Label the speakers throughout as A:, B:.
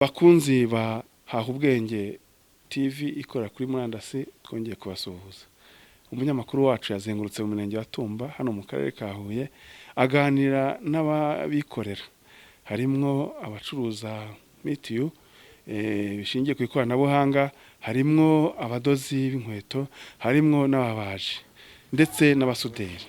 A: Bakunzi ba Ubwenge TV ikora kuri murandasi twongeye kubasuhuza. Umunyamakuru wacu yazengurutse mu murenge wa Tumba hano mu karere ka Huye aganira n'ababikorera. Harimwo abacuruza mitiyu bishingiye ku ikoranabuhanga, harimwo abadozi b'inkweto, harimwo n'ababaji ndetse n'abasuderi.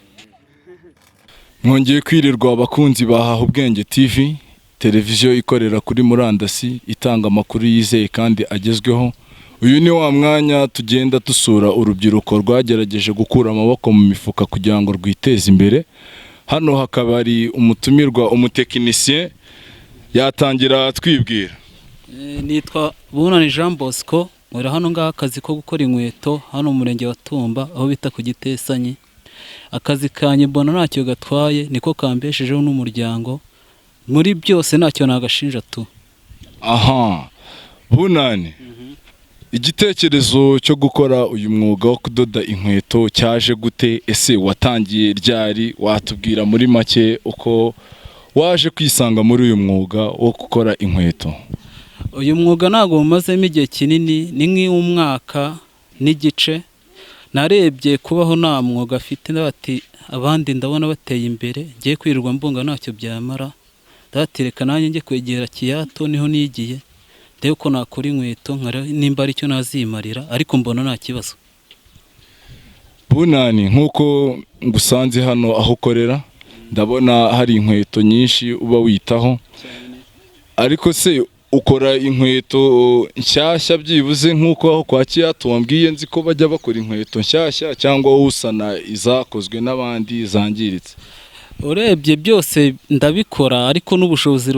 B: Mwongeye kwirirwa abakunzi ba Ubwenge TV, televiziyo ikorera kuri murandasi itanga amakuru yizeye kandi agezweho. Uyu ni wa mwanya tugenda dusura urubyiruko rwagerageje gukura amaboko mu mifuka kugira ngo rwiteze imbere. Hano hakaba ari umutumirwa umutekinisiye, yatangira twibwira.
C: Nitwa Bunani Jean Bosco, uri hano ngaha akazi ko gukora inkweto hano mu murenge wa Tumba aho bita ku Gitesanyi. Akazi kanye mbona ntacyo gatwaye, niko kambeshejeho n'umuryango. Muri byose ntacyo nagashinja tu.
B: Aha, Bunani, igitekerezo cyo gukora uyu mwuga wo kudoda inkweto cyaje gute? Ese watangiye ryari? Watubwira muri make uko waje kwisanga muri uyu mwuga wo gukora inkweto?
C: Uyu mwuga ntago umazemo igihe kinini, ni nk'umwaka n'igice. Narebye kubaho nta mwuga afite, ndabati abandi ndabona bateye imbere, ngiye kwirirwa mbunga ntacyo byamara. Ndatereka nanjye njye kwegera Kiyato, niho nigiye ndebe ko nakora inkweto nimba ari cyo nazimarira, ariko mbona nta kibazo.
B: Bunani, nkuko ngusanze hano aho ukorera, ndabona hari inkweto nyinshi uba witaho, ariko se ukora inkweto nshyashya byibuze nkuko aho kwa Kiyato wambwiye nzi ko bajya bakora inkweto nshyashya, cyangwa usana izakozwe n'abandi zangiritse?
C: Urebye byose ndabikora, ariko n'ubushobozi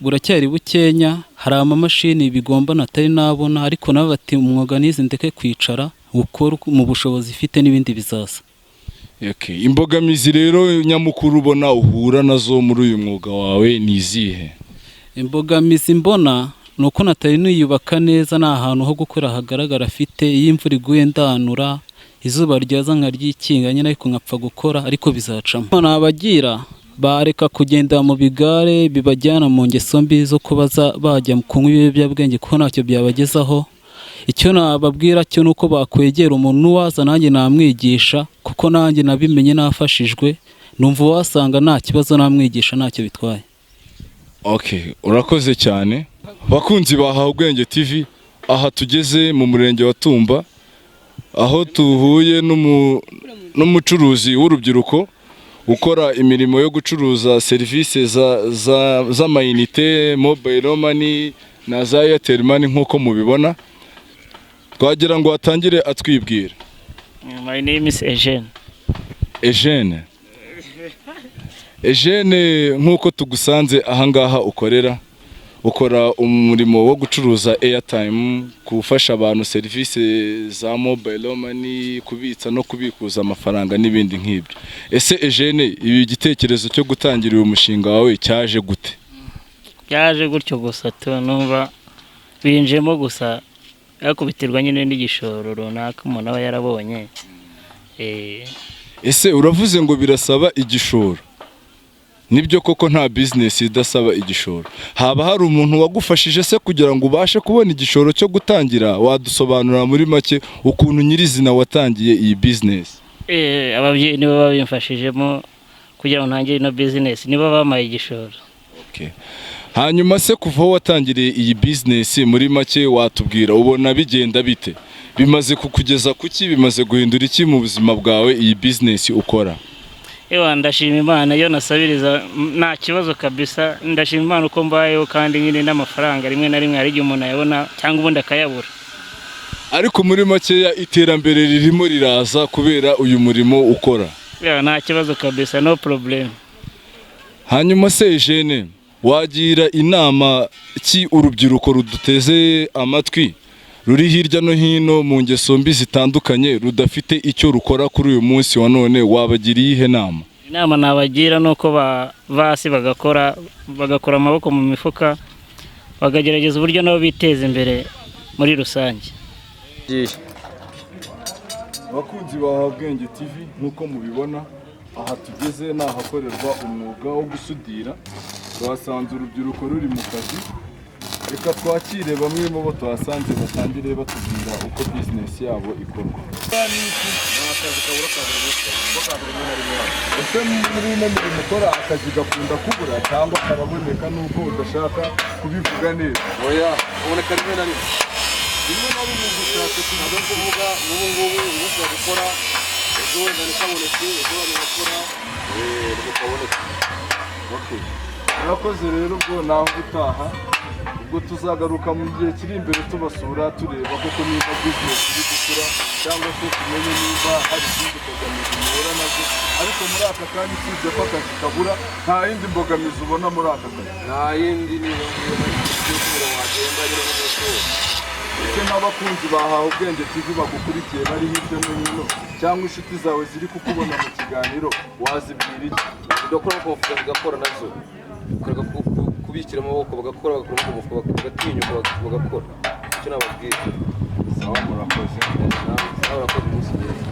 C: buracyari bukenya. Hari amamashini bigomba natari nabona, ariko nabo bati umwuga nize ndeke kwicara ukora mu bushobozi ifite n'ibindi bizaza.
B: Okay. Imbogamizi rero nyamukuru ubona uhura nazo muri uyu mwuga wawe ni izihe?
C: Imbogamizi mbona nuko natari niyubaka neza, nta hantu ho gukora hagaragara afite. Iyo imvura iguye ndanura, izuba ryaza nkaryikinga nyine, ariko nkapfa gukora, ariko bizacamo. Nabagira bareka kugenda mu bigare bibajyana mu ngeso mbi zo kubaza bajya kunywa ibiyobyabwenge, kuko ntacyo byabagezaho. Icyo nababwira cyo nuko bakwegera umuntu waza nanjye namwigisha, kuko nanjye nabimenye nafashijwe. Numva wasanga nta kibazo namwigisha ntacyo bitwaye.
B: Okay, urakoze cyane. Bakunzi ba Ubwenge TV, aha tugeze mu murenge wa Tumba, aho tuhuye n'umucuruzi w'urubyiruko ukora imirimo yo gucuruza serivisi z'amayinite, mobile money na za Airtel money nkuko mubibona. Twagira ngo atangire atwibwira.
D: My name is Eugene.
B: Eugene. Eugene, nkuko tugusanze ahangaha ukora umurimo wo gucuruza airtime, kufasha abantu serivisi za mobile money, kubitsa no kubikuza amafaranga n'ibindi nk'ibyo. Ese Eugene, ibi gitekerezo cyo gutangira uyu mushinga wawe cyaje gute?
D: Byaje gutyo gusa numva binjemo gusa, yakubitirwa nyine n'igishoro runaka umuntu aba yarabonye.
B: Ese uravuze ngo birasaba igishoro? Nibyo koko nta business idasaba igishoro. Haba hari umuntu wagufashije se kugira ngo ubashe kubona igishoro cyo gutangira? Wadusobanurira muri make ukuntu nyirizina watangiye iyi business?
D: Ababyeyi nibo babimfashijemo kugira ngo ntangire ino business, nibo bamaye igishoro.
B: Okay. Hanyuma se kuva watangiriye iyi business muri make watubwira ubona bigenda bite? Bimaze kukugeza kuki? Bimaze guhindura iki mu buzima bwawe iyi business ukora?
D: Ndashima Imana, iyo nasabiriza nta kibazo kabisa. Ndashima Imana uko mbayeho, kandi nyine n'amafaranga rimwe na rimwe hari igihe umuntu ayabona cyangwa ubundi akayabura.
B: Ariko muri makeya iterambere ririmo riraza kubera uyu murimo ukora?
D: Nta kibazo kabisa, no problem.
B: Hanyuma se Eugene, wagira inama ki urubyiruko ruduteze amatwi ruri hirya no hino mu ngeso mbi zitandukanye, rudafite icyo rukora kuri uyu munsi wa none, wabagiriye ihe nama?
D: Inama nabagira nuko basi bagakora amaboko mu mifuka, bagagerageza uburyo nabo biteza imbere muri rusange.
B: Bakunzi ba Ubwenge TV, nkuko mubibona aha tugeze n'ahakorerwa umwuga wo gusudira. Twasanze urubyiruko ruri mu kazi, reka twakire bamwe mu bo tuhasanze batangire batubwira uko bizinesi yabo ikorwa. Ese muri ino mirimo ukora akazi gakunda kubura cyangwa karaboneka n'ubwo udashaka kubivuga neza?
E: Oya, uboneka rimwe na rimwe. Rimwe na rimwe gushaka kuvuga kuvuga ngubu ubuso gukora ejo wenda nikabonetse ejo wanakora nikaboneka.
B: Okay. Murakoze rero ubwo naho gutaha ubwo tuzagaruka mu gihe kiri imbere tubasura tureba koko niba business iri gukura cyangwa se tumenye niba hari izindi mbogamizi muhura nazo, ariko muri aka kanya usibye ko akazi kabura nta yindi mbogamizi ubona muri aka kazi?
E: Nta yindi niyo wagenda
B: ese n'abakunzi bahawe ubwenge TV bagukurikiye bari hirya no hino cyangwa inshuti zawe ziri kukubona mu kiganiro wazibwira iki?
E: udakora konfuza zigakora nazo kubikira amaboko bagakora bagakora umufuka bagatinyuka bagakora icyo nababwira.
B: Sawa, murakoze.
E: Nawe urakoze umunsi mwiza.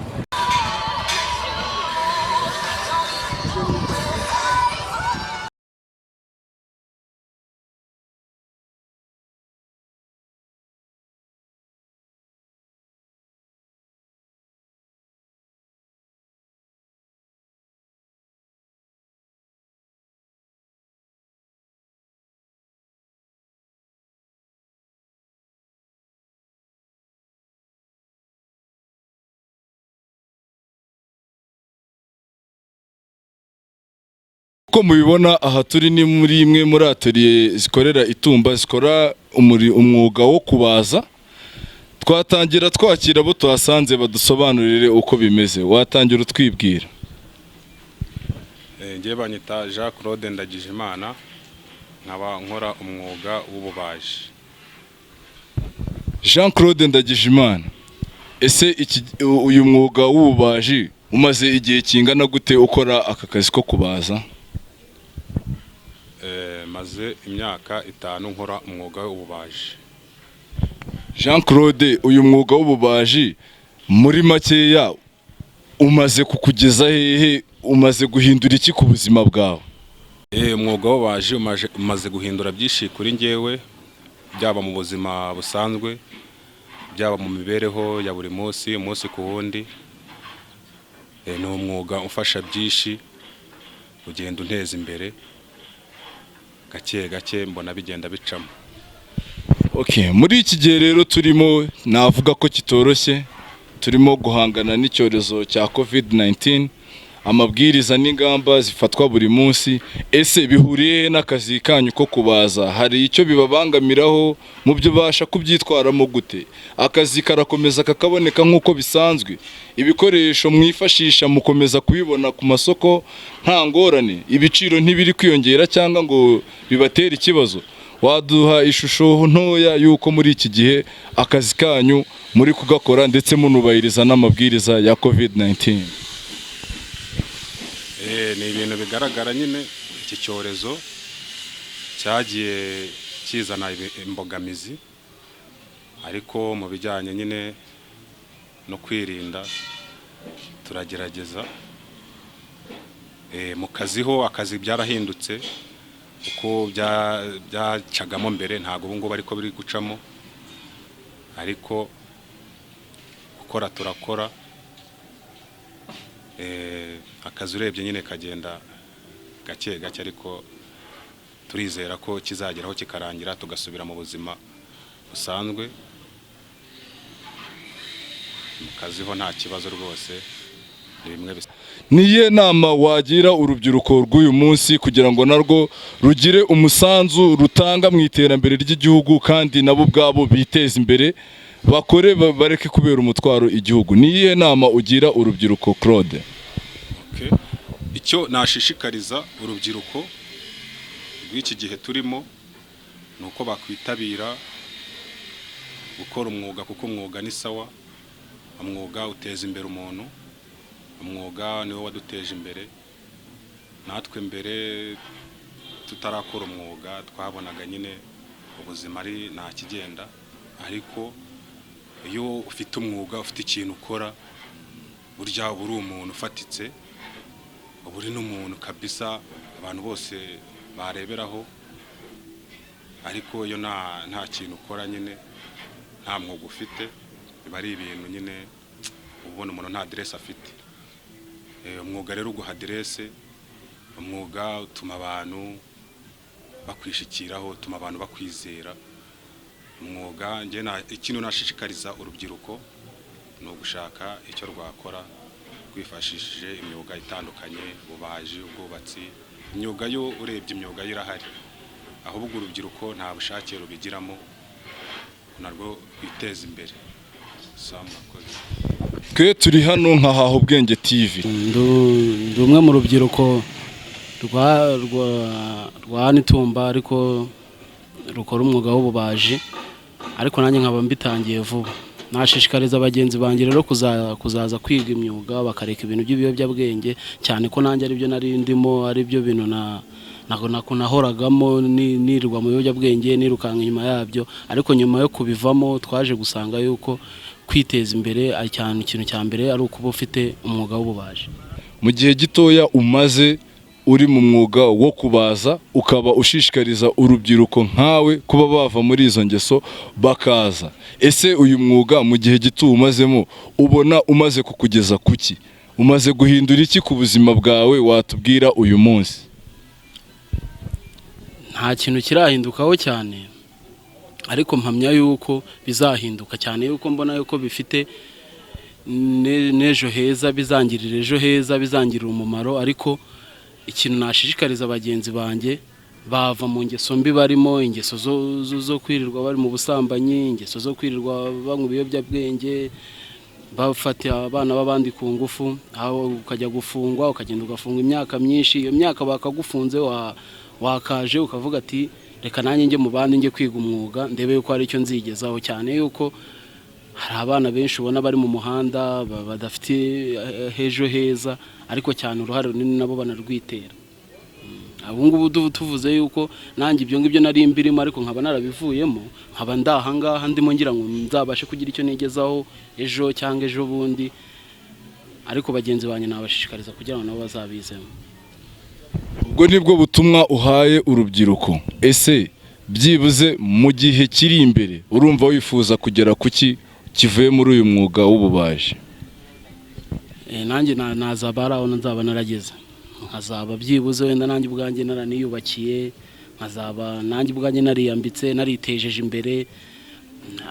B: Uko mubibona aha turi ni muri imwe muri atelier zikorera itumba zikora umwuga wo kubaza. Twatangira twakira abo tuhasanze badusobanurire uko bimeze. Watangira utwibwira.
F: Ngiye banyita Jean Claude Ndagijimana, nkaba nkora umwuga w'ububaji.
B: Jean Claude Ndagijimana, ese uyu mwuga w'ububaji umaze igihe kingana gute ukora aka kazi ko kubaza?
F: Maze imyaka 5 nkora umwuga w'ububaji.
B: Jean Claude, uyu mwuga w'ububaji muri makeya umaze kukugeza hehe, umaze guhindura iki ku buzima bwawe?
F: Umwuga w'ububaji umaze guhindura byinshi kuri njyewe, byaba mu buzima busanzwe, byaba mu mibereho ya buri munsi, umunsi ku wundi. Ni umwuga ufasha byinshi ugenda unteza imbere gake gake, mbona bigenda bicamo.
B: Okay, muri iki gihe rero turimo navuga ko kitoroshye, turimo guhangana n'icyorezo cya COVID-19, amabwiriza n'ingamba zifatwa buri munsi. Ese bihuriye n'akazi kanyu ko kubaza, hari icyo bibabangamiraho mu byo basha kubyitwaramo gute? Akazi karakomeza kakaboneka nk'uko bisanzwe, ibikoresho mwifashisha mukomeza kubibona ku masoko nta ngorane, ibiciro ntibiri kwiyongera cyangwa ngo bibatere ikibazo? Waduha ishusho ntoya yuko muri iki gihe akazi kanyu muri kugakora ndetse munubahiriza n'amabwiriza ya COVID-19?
F: Ni ibintu bigaragara nyine, iki cyorezo cyagiye kizana imbogamizi, ariko mu bijyanye nyine no kwirinda turagerageza. Mu kazi ho akazi byarahindutse, uko byacagamo mbere ntabwo ubu ngubu ariko biri gucamo, ariko gukora turakora. Akazi urebye nyine kagenda gake gake, ariko turizera ko kizageraho kikarangira tugasubira mu buzima busanzwe. Mu kazi ho nta kibazo rwose, ni bimwe bisa.
B: Niye nama wagira urubyiruko rw'uyu munsi kugira ngo narwo rugire umusanzu rutanga mu iterambere ry'igihugu kandi nabo ubwabo biteze imbere, bakore bareke kubera umutwaro igihugu? Niye nama ugira urubyiruko, Claude?
F: Okay. Icyo nashishikariza urubyiruko rw'iki gihe turimo ni uko bakwitabira gukora umwuga, kuko umwuga ni sawa. Umwuga uteza imbere umuntu, umwuga niwo waduteje imbere. Natwe mbere tutarakora umwuga twabonaga nyine ubuzima ari nta kigenda, ariko iyo ufite umwuga, ufite ikintu ukora, burya uri umuntu ufatitse, uri n'umuntu kabisa abantu bose bareberaho. ariko iyo nta kintu ukora nyine nta mwuga ufite biba ari ibintu nyine ubona umuntu nta aderesi afite. Umwuga rero uguha aderesi, umwuga utuma abantu bakwishikiraho, utuma abantu bakwizera. Umwuga njye ikintu nashishikariza urubyiruko ni ugushaka icyo rwakora rwifashishije imyuga itandukanye, ububaji, ubwubatsi. Imyuga yo urebye imyuga irahari, ahubwo urubyiruko nta bushake rubigiramo narwo rwiteza imbere.
B: Twe turi hano nka Haha Ubwenge TV.
G: Ndi umwe mu rubyiruko rwa Nitumba ariko rukora umwuga w'ububaji, ariko nanjye nkaba mbitangiye vuba. Nashishikariza abagenzi banjye rero kuzaza kwiga imyuga bakareka ibintu by'ibiyobyabwenge, cyane ko nanjye aribyo nari ndimo, aribyo bintu nahoragamo nirwa mu biyobyabwenge, nirukanka inyuma yabyo. Ariko nyuma yo kubivamo twaje gusanga yuko kwiteza imbere cyane ikintu cya mbere ari ukuba ufite umwuga w'ububaji.
B: Mu gihe gitoya umaze uri mu mwuga wo kubaza, ukaba ushishikariza urubyiruko nkawe kuba bava muri izo ngeso bakaza. Ese uyu mwuga mu gihe gito umazemo ubona umaze kukugeza kuki? Umaze guhindura iki ku buzima bwawe watubwira uyu munsi?
G: Nta kintu kirahindukaho cyane, ariko mpamya yuko bizahinduka cyane, yuko mbona yuko bifite n'ejo heza, bizangirira ejo heza, bizangirira umumaro. Ariko ikintu nashishikariza abagenzi banjye bava mu ngeso mbi barimo, ingeso zo kwirirwa bari mu busambanyi, ingeso zo kwirirwa banywa ibiyobyabwenge, bafata abana b'abandi ku ngufu, aho ukajya gufungwa, ukagenda ugafunga imyaka myinshi. Iyo myaka bakagufunze wakaje ukavuga ati reka nanjye njye mu bandi njye kwiga umwuga ndebe yuko hari icyo nzigezaho, cyane yuko hari abana benshi ubona bari mu muhanda badafite ejo heza, ariko cyane uruhare runini nabo banarwitera. Ubungubu tuvuze yuko nanjye ibyo ngibyo nari mbirimo, ariko nkaba narabivuyemo, nkaba ndahangaha ndimo ngira ngo nzabashe kugira icyo nigezaho ejo cyangwa ejo bundi. Ariko bagenzi banjye nabashishikariza kugira ngo nabo bazabizemo.
B: Ubwo nibwo butumwa uhaye urubyiruko. Ese byibuze mu gihe kiri imbere urumva wifuza kugera kuki kivuye muri uyu mwuga w'ububaji?
G: Nanjye nazaba ari aho nzaba narageze, nkazaba byibuze wenda nanjye ubwanjye naraniyubakiye, nkazaba nanjye ubwanjye nariyambitse, naritejeje imbere,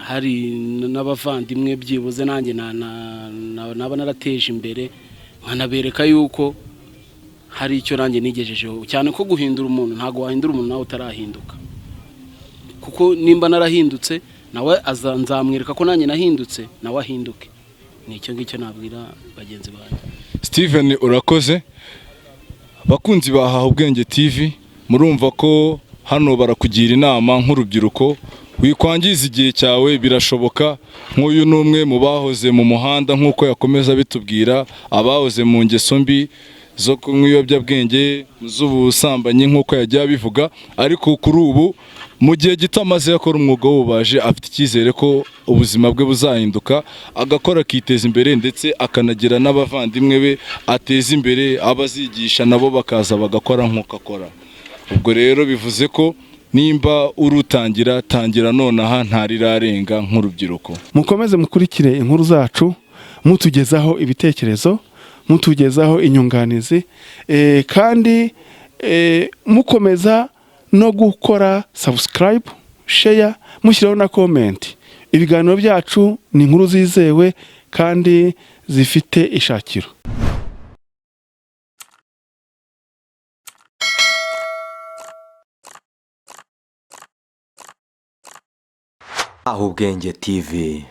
G: hari n'abavandimwe byibuze nanjye naba narateje imbere, nkanabereka yuko hari icyo nanjye nigejejeho. Cyane ko guhindura umuntu ntago wahindura umuntu nawe utarahinduka, kuko nimba narahindutse nawe nzamwereka ko nanjye nahindutse nawe ahinduke. Nicyo ngicyo nabwira bagenzi banjye.
B: Steven, urakoze. Bakunzi ba Haha Ubwenge TV, murumva ko hano barakugira inama nk'urubyiruko, wikwangiza igihe cyawe, birashoboka. Nk'uyu n'umwe mu bahoze mu muhanda nk'uko yakomeza bitubwira, abahoze mu ngeso mbi zo kunywa ibiyobyabwenge, z'ubusambanyi nk'uko yagiye abivuga. Ariko kuri ubu mu gihe gito amaze yakora umwuga w'ububaji, afite icyizere ko ubuzima bwe buzahinduka, agakora akiteza imbere, ndetse akanagira n'abavandimwe be ateza imbere, abazigisha nabo bakaza bagakora nk'uko akora. Ubwo rero bivuze ko nimba urutangira tangira nonaha ntarirarenga nk'urubyiruko.
A: Mukomeze mukurikire inkuru zacu, mutugezaho ibitekerezo, mutugezaho inyunganizi, kandi mukomeza no gukora subscribe, share, mushyiraho na comment. Ibiganiro byacu ni inkuru zizewe kandi zifite ishakiro.
H: Haha Ubwenge TV.